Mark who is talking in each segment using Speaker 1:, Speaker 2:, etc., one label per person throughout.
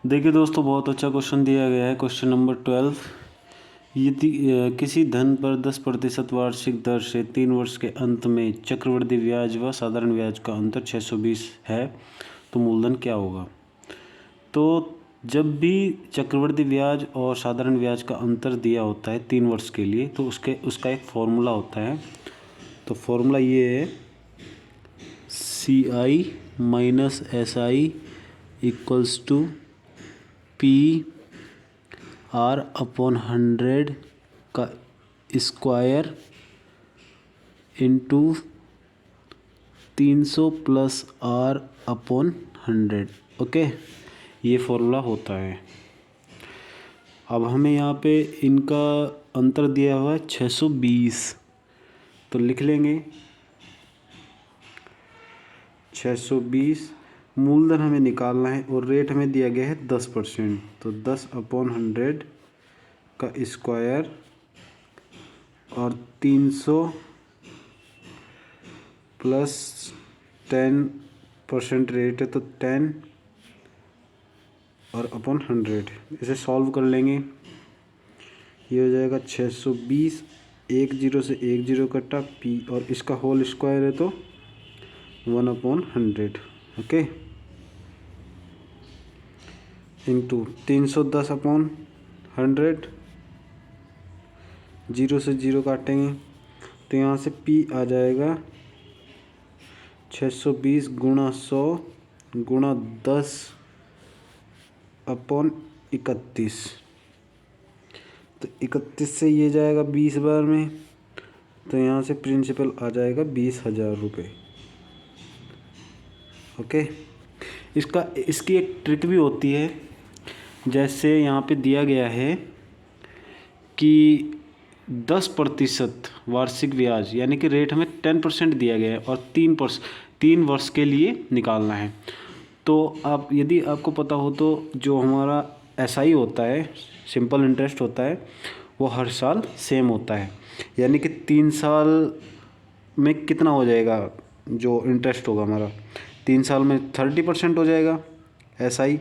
Speaker 1: देखिए दोस्तों, बहुत अच्छा क्वेश्चन दिया गया है। Question number 12। यदि किसी धन पर 10% वार्षिक दर से 3 वर्ष के अंत में चक्रवृद्धि ब्याज व साधारण ब्याज का अंतर 620 है, तो मूलधन क्या होगा। तो जब भी चक्रवृद्धि ब्याज और साधारण ब्याज का अंतर दिया होता है 3 वर्ष के लिए, तो उसका एक फॉर्मूला होता है। तो फॉर्मूला ये है, CI minus SI equals to PR upon 100 का square into 300 plus R upon 100। Okay, ये फॉर्मूला होता है। अब हमें यहाँ पे इनका अंतर दिया हुआ है 620, तो लिख लेंगे 620। मूलधन हमें निकालना है और रेट हमें दिया गया है 10%, तो 10 अपॉन 100 का स्क्वायर और 300 प्लस 10% रेट है तो 10 और अपॉन 100। इसे सॉल्व कर लेंगे। ये हो जाएगा 620, 1 0 से 1 0 कटा P और इसका होल स्क्वायर है तो 1 अपॉन 100। ओके, इंटू 310 अपॉन 100, 0 से 0 काटेंगे तो यहाँ से P आ जाएगा 620 गुणा 100 गुणा 10 अपॉन 31। तो 31 से ये जाएगा 20 बार में, तो यहाँ से प्रिंसिपल आ जाएगा 20,000 रुपये। ओके, इसकी एक ट्रिक भी होती है। जैसे यहाँ पे दिया गया है कि 10% वार्षिक ब्याज, यानी कि रेट हमें 10% दिया गया है और 3 वर्ष के लिए निकालना है। तो आप यदि आपको पता हो तो जो हमारा SI होता है, सिंपल इंटरेस्ट होता है, वो हर साल सेम होता है। यानी कि 3 साल में कितना हो जाएगा जो इंटरेस्ट होगा हमारा, 3 साल में 30% हो जाएगा SI,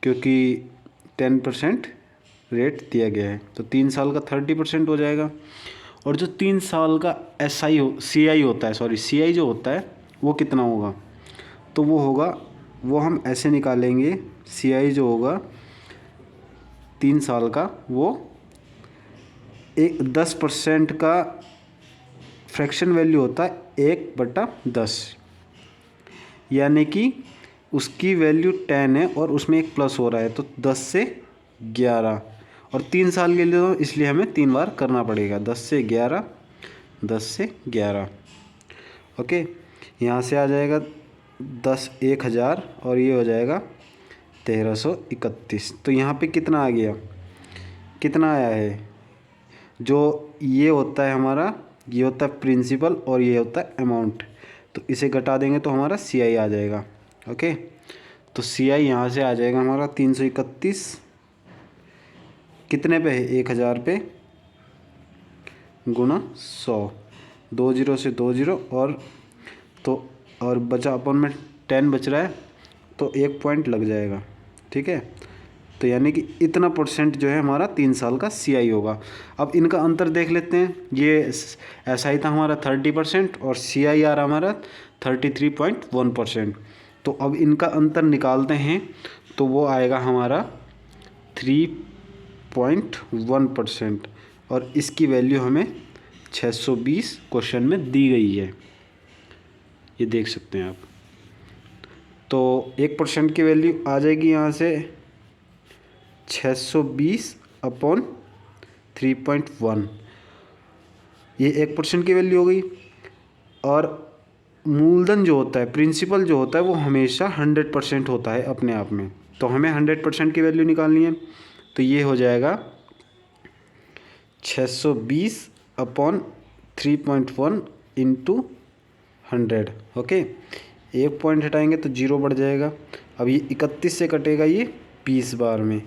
Speaker 1: क्योंकि 10% रेट दिया गया है। तो 3 साल का 30% हो जाएगा। और जो 3 साल का CI होता है, CI जो होता है वो कितना होगा, तो वो हम ऐसे निकालेंगे। CI जो होगा 3 साल का, वो 10% का फ्रैक्शन वैल्यू होता है 1/10, यानी कि उसकी वैल्यू 10 है और उसमें एक प्लस हो रहा है तो 10 से 11। और 3 साल के लिए तो इसलिए हमें 3 बार करना पड़ेगा, 10 से 11, 10 से 11। ओके, यहाँ से आ जाएगा 10 1000 और ये हो जाएगा 1331। तो यहाँ पे कितना आ गया, कितना आया है, जो ये होता है हमारा, ये होता है प्रिंसिपल और ये होता है अमाउंट, तो इसे घटा देंगे तो हमारा CI आ जाएगा। ओके, तो CI यहाँ से आ जाएगा हमारा 331, कितने पे है, 1000 पे, गुणा 100, 2 0 से 2 0 और बचा अपन में 10 बच रहा है तो 1 पॉइंट लग जाएगा। ठीक है, तो यानी कि इतना % जो है हमारा 3 साल का CI होगा। अब इनका अंतर देख लेते हैं। ये SI था हमारा 30% और CI आ रहा हमारा 33.1%। तो अब इनका अंतर निकालते हैं तो वो आएगा हमारा 3.1% और इसकी वैल्यू हमें 620 क्वेश्चन में दी गई है, ये देख सकते हैं आप। तो 1% की वैल्यू आ जाएगी यहाँ से 620 अपॉन 3.1, ये 1% की वैल्यू हो गई। और मूलधन जो होता है, प्रिंसिपल जो होता है, वो हमेशा 100% होता है अपने आप में। तो हमें 100% की वैल्यू निकालनी है, तो ये हो जाएगा 620 अपॉन 3.1 इंटू 100। ओके, 1 पॉइंट हटाएंगे तो 0 बढ़ जाएगा। अब ये 31 से कटेगा ये 20 बार में,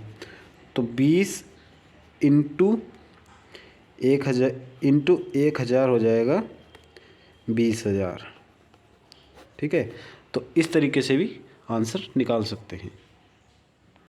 Speaker 1: तो 20 इंटू 1000 हो जाएगा 20,000। ठीक है, तो इस तरीके से भी आंसर निकाल सकते हैं।